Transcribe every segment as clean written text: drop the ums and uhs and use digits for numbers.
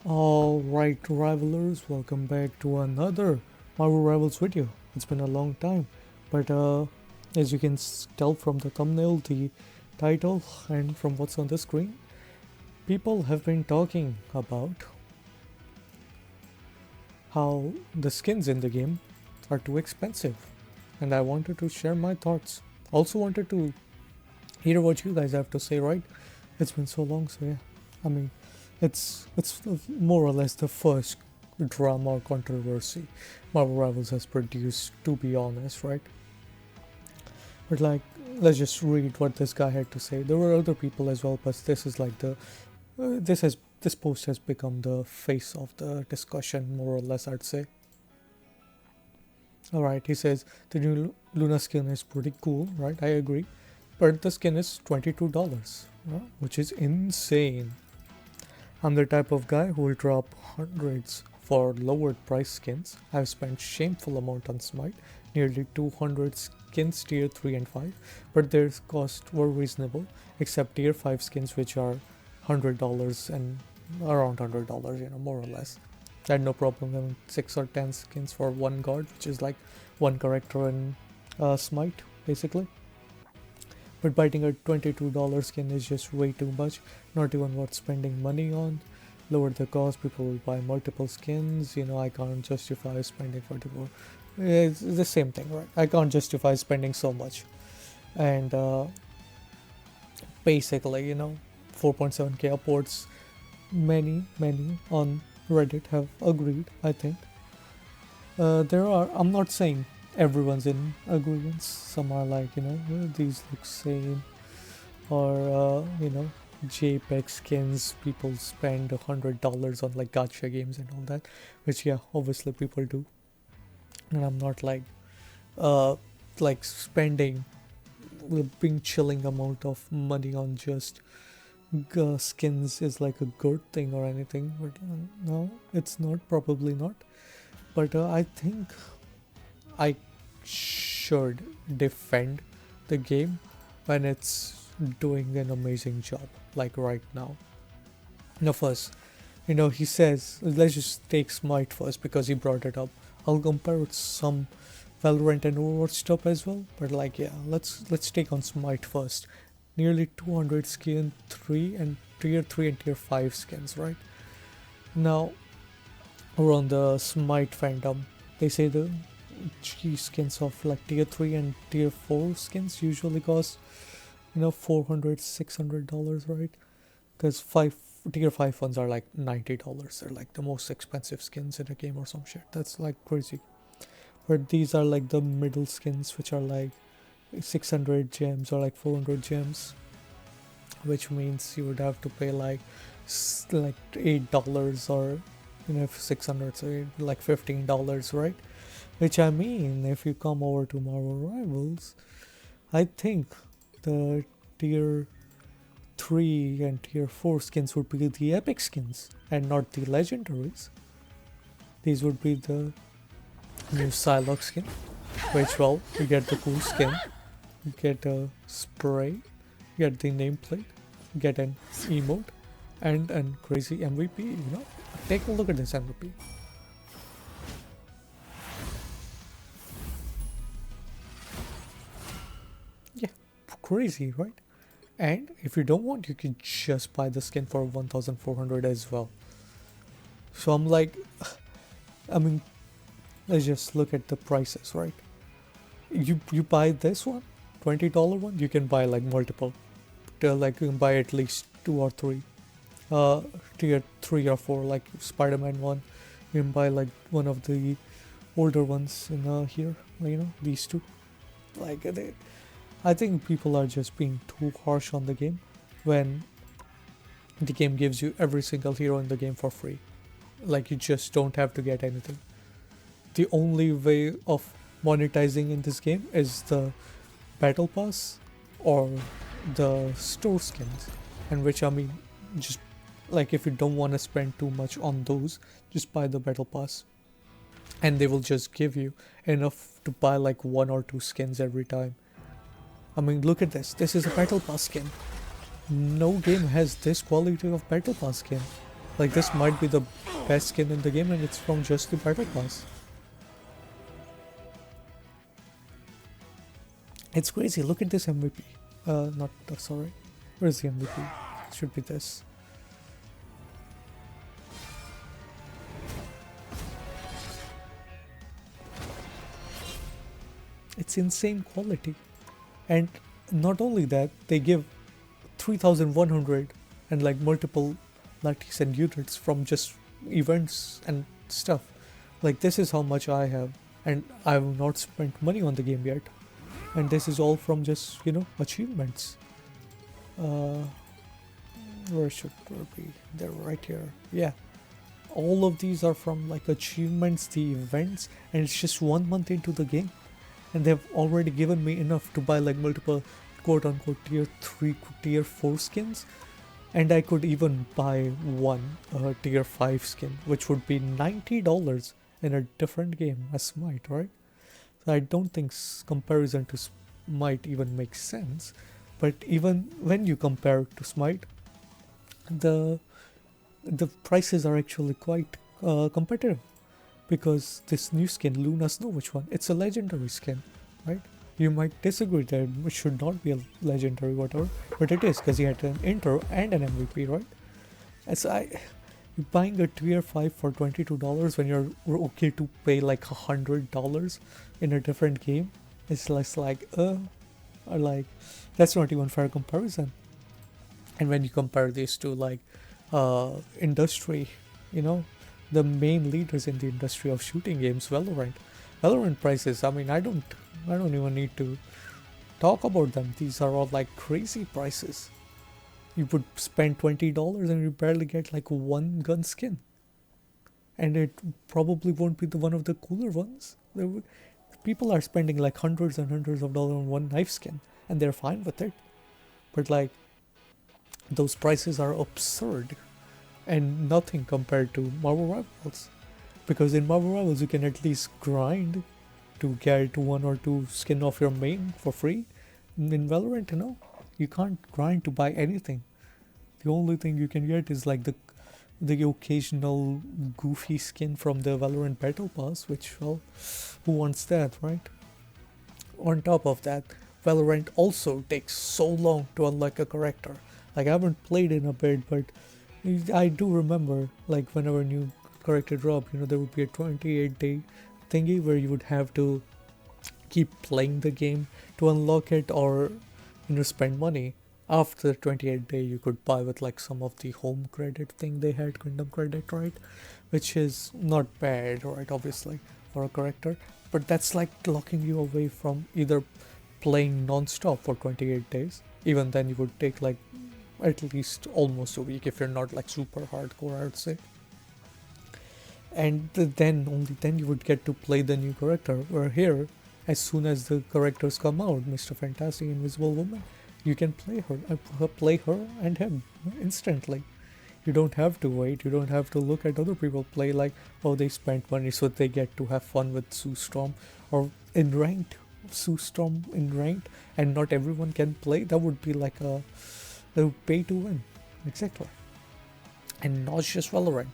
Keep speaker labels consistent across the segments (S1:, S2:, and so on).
S1: Alright, Rivalers, welcome back to another Marvel Rivals video. It's been a long time, but as you can tell from the thumbnail, the title, and from what's on the screen, people have been talking about how the skins in the game are too expensive, and I wanted to share my thoughts. Also, wanted to hear what you guys have to say, right? It's been so long, so yeah. I mean, it's more or less the first drama or controversy Marvel Rivals has produced, to be honest, right? But like, let's just read what this guy had to say. There were other people as well, but this is like this post has become the face of the discussion, more or less, I'd say. All right, he says the new Luna skin is pretty cool, right? I agree, but the skin is $22, which is insane. I'm the type of guy who will drop hundreds for lowered price skins. I've spent shameful amount on Smite, nearly 200 skins tier 3 and 5, but their costs were reasonable, except tier 5 skins which are $100 and around $100, more or less. I had no problem having 6 or 10 skins for one god, which is like one character in Smite, basically. But biting a $22 skin is just way too much, not even worth spending money on. Lower the cost, people will buy multiple skins, I can't justify spending 44. It's the same thing, right? I can't justify spending so much. And basically, 4.7k upwards, many on Reddit have agreed, I think. I'm not saying everyone's in agreement. Some are like, these look same, or JPEG skins. People spend $100 on like gacha games and all that, which yeah, obviously people do. And I'm not like spending a big chilling amount of money on just skins is like a good thing or anything. But no, it's not. Probably not. But I think I should defend the game when it's doing an amazing job, like right now. Now, first, he says, let's just take Smite first because he brought it up. I'll compare with some Valorant and Overwatch stuff as well, but like, yeah, let's take on Smite first. Nearly 200 skin 3 and tier 3 and tier 5 skins, right? Now, around the Smite fandom, they say the G skins of like tier 3 and tier 4 skins usually cost 400 $600, right? Because five tier 5 ones are like $90. They're like the most expensive skins in a game or some shit. That's like crazy. But these are like the middle skins, which are like 600 gems or like 400 gems, which means you would have to pay like $8, or if 600, so like $15, right? Which I mean, if you come over to Marvel Rivals, I think the tier 3 and tier 4 skins would be the epic skins and not the legendaries. These would be the new Psylocke skin, which, well, you get the cool skin, you get a spray, you get the nameplate, you get an emote, and crazy MVP, Take a look at this MVP. Yeah, crazy, right? And if you don't want, you can just buy the skin for 1,400 as well. So I'm like, I mean, let's just look at the prices, right? You buy this one, $20 one, you can buy like multiple. Like you can buy at least 2 or 3. Tier 3 or 4, like Spider-Man one. You can buy like one of the older ones in here, these two. Like I think people are just being too harsh on the game when the game gives you every single hero in the game for free. Like you just don't have to get anything. The only way of monetizing in this game is the battle pass or the store skins, and which I mean, just like if you don't want to spend too much on those, just buy the battle pass, and they will just give you enough to buy like 1 or 2 skins every time. I mean, look at this. This is a battle pass skin. No game has this quality of battle pass skin. Like this might be the best skin in the game and it's from just the battle pass. It's crazy. Look at this MVP. Not sorry. Where's the MVP? It should be this. It's insane quality. And not only that, they give 3100 and like multiple lattice and units from just events and stuff. Like this is how much I have, and I have not spent money on the game yet. And this is all from just, you know, achievements. Where should there be? They're right here. Yeah. All of these are from like achievements, the events, and it's just 1 month into the game. And they've already given me enough to buy like multiple quote unquote tier 3, tier 4 skins. And I could even buy one tier 5 skin, which would be $90 in a different game as Smite, right? So I don't think comparison to Smite even makes sense. But even when you compare to Smite, the prices are actually quite competitive. Because this new skin, Luna Snow, which one? It's a legendary skin, right? You might disagree that it should not be a legendary whatever, but it is because he had an intro and an MVP, right? As you're buying a tier 5 for $22 when you're okay to pay like $100 in a different game. It's less like like that's not even fair comparison. And when you compare these to like industry, you know, the main leaders in the industry of shooting games, Valorant prices, I mean, I don't even need to talk about them. These are all like crazy prices. You would spend $20 and you barely get like one gun skin, and it probably won't be the one of the cooler ones. People are spending like hundreds and hundreds of dollars on one knife skin and they're fine with it, but like those prices are absurd and nothing compared to Marvel Rivals, because in Marvel Rivals you can at least grind to get 1 or 2 skin off your main for free. In Valorant, no, you can't grind to buy anything. The only thing you can get is like the occasional goofy skin from the Valorant Battle Pass, which, well, who wants that, right? On top of that, Valorant also takes so long to unlock a character. Like, I haven't played in a bit, but I do remember, like, whenever a new character dropped, you know, there would be a 28-day thingy where you would have to keep playing the game to unlock it, or, you know, spend money. After the 28th day, you could buy with like some of the home credit thing they had, Kingdom Credit, right? Which is not bad, right? Obviously, for a character, but that's like locking you away from either playing non-stop for 28 days. Even then, you would take like at least almost a week if you're not like super hardcore, I would say. And then only then you would get to play the new character. Where here, as soon as the characters come out, Mr. Fantastic, Invisible Woman, you can play her and him instantly. You don't have to wait. You don't have to look at other people play like, oh, they spent money so they get to have fun with Sue Storm, or in ranked Sue Storm in ranked, and not everyone can play. That would be like a pay to win, exactly. And not just Valorant,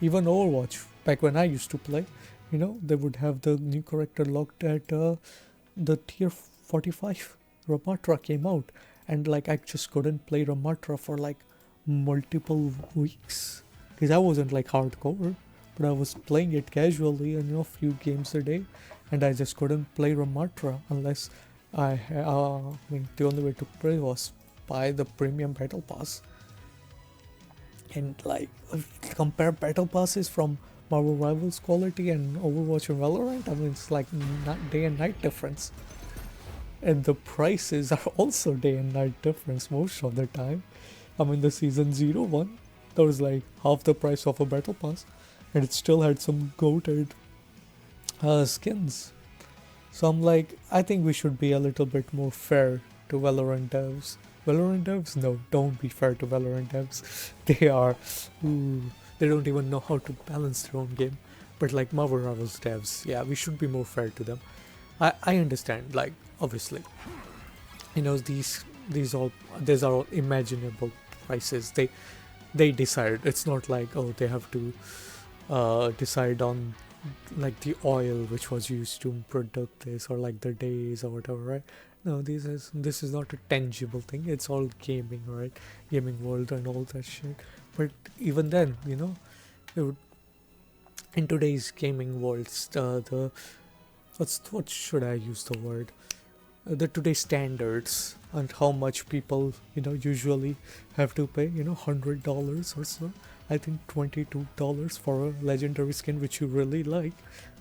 S1: even Overwatch. Back when I used to play, you know, they would have the new character locked at the tier 45. Ramatra came out, and like I just couldn't play Ramatra for like multiple weeks because I wasn't like hardcore, but I was playing it casually, and you know, a few games a day, and I just couldn't play Ramatra unless I mean, the only way to play was buy the premium battle pass. And like, compare battle passes from Marvel Rivals quality and Overwatch and Valorant, I mean, it's like day and night difference. And the prices are also day and night difference most of the time. I mean, the season 0 one, that was like half the price of a battle pass, and it still had some goated skins. So I'm like, I think we should be a little bit more fair to Valorant devs. Valorant devs? No, don't be fair to Valorant devs. They are, they don't even know how to balance their own game. But like Marvel Rivals devs, yeah, we should be more fair to them. I understand, like, obviously, you know, these are all imaginable prices. they decide. It's not like, oh, they have to decide on like the oil which was used to product this, or like the days or whatever, right? No, this is not a tangible thing. It's all gaming, right? Gaming world and all that shit. But even then, it would, in today's gaming worlds, the what should I use the word? The today's standards and how much people usually have to pay, $100 or so. I think $22 for a legendary skin which you really like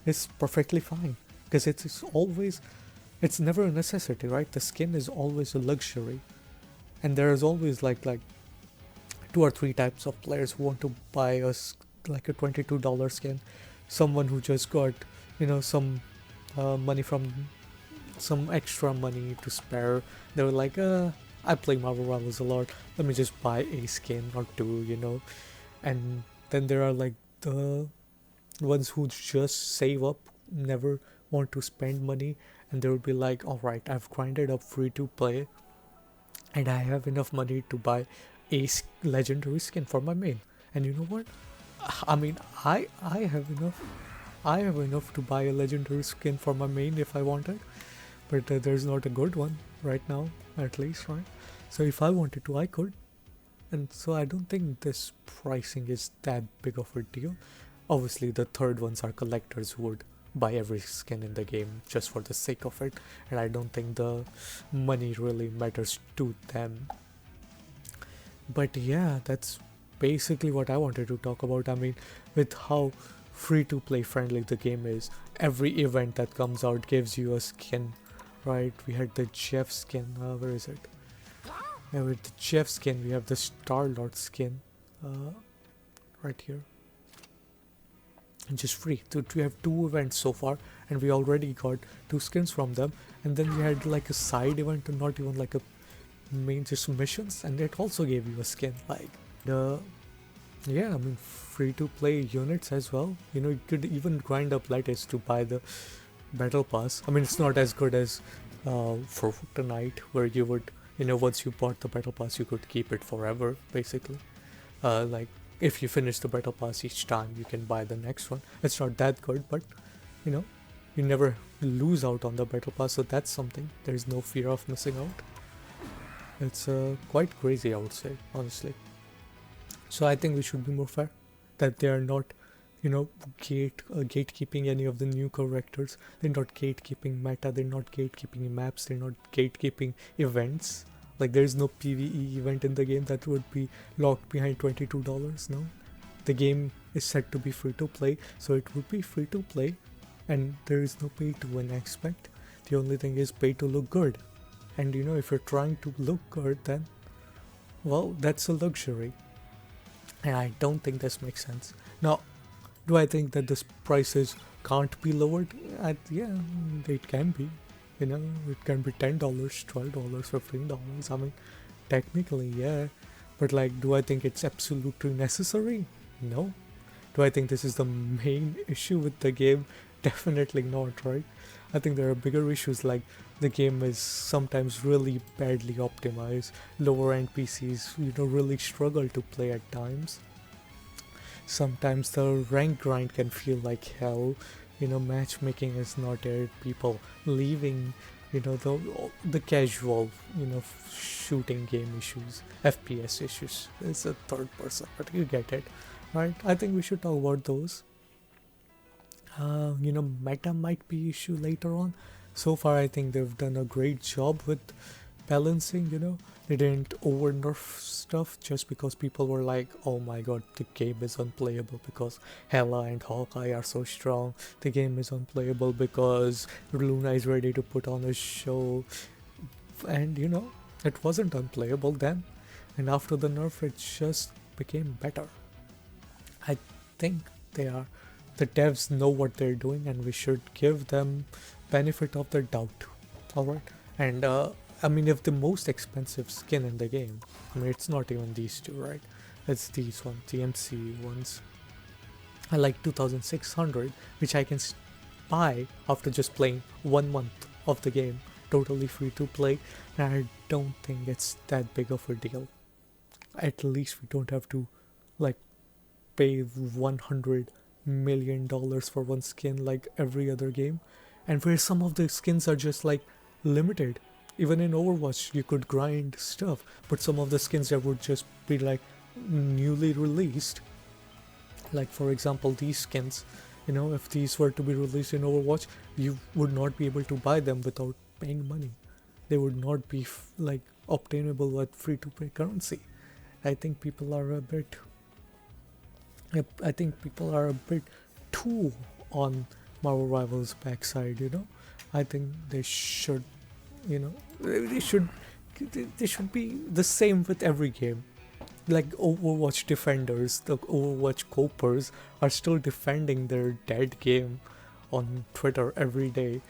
S1: is perfectly fine, because it's never a necessity, right? The skin is always a luxury, and there is always like two or three types of players who want to buy like a $22 skin. Someone who just got some money from some extra money to spare. They were like, I play Marvel Rivals a lot, let me just buy a skin or two. And then there are like the ones who just save up, never want to spend money, and they will be like, all right, I've grinded up free to play and I have enough money to buy a legendary skin for my main. And you know what? I mean, I have enough. I have enough to buy a legendary skin for my main if I wanted, but there's not a good one right now, at least, right? So if I wanted to, I could. And so I don't think this pricing is that big of a deal. Obviously, the third ones are collectors who would buy every skin in the game just for the sake of it, and I don't think the money really matters to them. But yeah, that's basically what I wanted to talk about. I mean, with how free to play friendly the game is, every event that comes out gives you a skin, right? We had the Jeff skin, where is it? Yeah, with the Jeff skin, we have the Star-Lord skin, right here. And just free. So we have two events so far, and we already got two skins from them. And then we had like a side event, and not even like a main, just missions, and it also gave you a skin. Like yeah, I mean, free to play units as well. You could even grind up lattice to buy the battle pass. I mean, it's not as good as for Fortnite, where you would once you bought the battle pass, you could keep it forever, basically. Like if you finish the battle pass each time, you can buy the next one. It's not that good, but you never lose out on the battle pass, so that's something. There's no fear of missing out. It's quite crazy, I would say, honestly. So I think we should be more fair, that they are not gatekeeping any of the new characters. They're not gatekeeping meta, they're not gatekeeping maps, they're not gatekeeping events. Like, there's no PvE event in the game that would be locked behind $22. No, the game is set to be free to play, so it would be free to play, and there is no pay to win aspect. The only thing is pay to look good. And if you're trying to look good, then well, that's a luxury, and I don't think this makes sense. Now, do I think that this prices can't be lowered? Yeah, it can be. It can be $10, $12, $15. I mean, technically, yeah. But like, do I think it's absolutely necessary? No. Do I think this is the main issue with the game? Definitely not, right? I think there are bigger issues, like the game is sometimes really badly optimized. Lower end PCs, really struggle to play at times. Sometimes the rank grind can feel like hell. Matchmaking is not there. People leaving, the casual, shooting game issues, FPS issues. It's a third person, but you get it, right? I think we should talk about those. Meta might be issue later on. So far, I think they've done a great job with balancing. They didn't over nerf stuff just because people were like, oh my god, the game is unplayable because Hela and Hawkeye are so strong. The game is unplayable because Luna is ready to put on a show. And it wasn't unplayable then, and after the nerf it just became better. I think the devs know what they're doing, and we should give them benefit of the doubt. Alright, and I mean, if the most expensive skin in the game, I mean, it's not even these two, right? It's these ones, the MC ones. I like 2600, which I can buy after just playing 1 month of the game, totally free to play, and I don't think it's that big of a deal. At least we don't have to like pay $100 million for one skin like every other game, and where some of the skins are just like limited. Even in Overwatch, you could grind stuff, but some of the skins that would just be like newly released, like for example these skins, if these were to be released in Overwatch, you would not be able to buy them without paying money. They would not be like obtainable with free to play currency. I think people are a bit Yep, I think people are a bit too on Marvel Rivals backside. I think they should, they should, they should be the same with every game. Like Overwatch defenders, the Overwatch copers are still defending their dead game on Twitter every day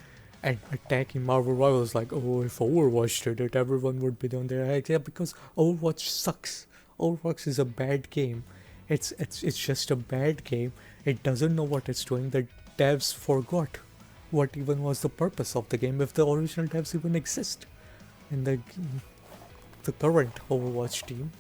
S1: and attacking Marvel Rivals like, oh, if Overwatch did it, everyone would be doing their heck. Yeah, because Overwatch sucks. Overwatch is a bad game. It's just a bad game. It doesn't know what it's doing. The devs forgot what even was the purpose of the game, if the original devs even exist in the current Overwatch team.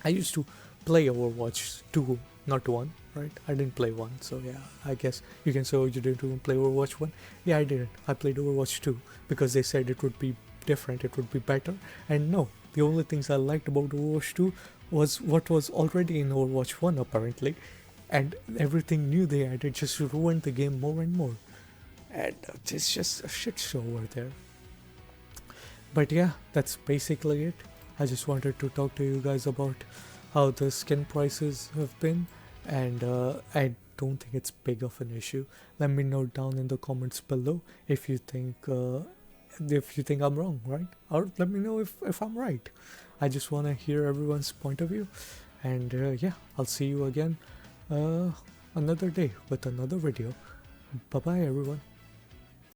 S1: I used to play Overwatch 2, not 1, right? I didn't play 1, so yeah, I guess you can say, oh, you didn't even play Overwatch 1. Yeah, I didn't. I played Overwatch 2 because they said it would be different, it would be better. And no, the only things I liked about Overwatch 2 was what was already in Overwatch 1 apparently. And everything new they added just ruined the game more and more. And it's just a shit show over there. But yeah, that's basically it. I just wanted to talk to you guys about how the skin prices have been, and I don't think it's big of an issue. Let me know down in the comments below if you think I'm wrong, right? Or let me know if I'm right. I just want to hear everyone's point of view, and yeah, I'll see you again another day with another video. Bye bye everyone.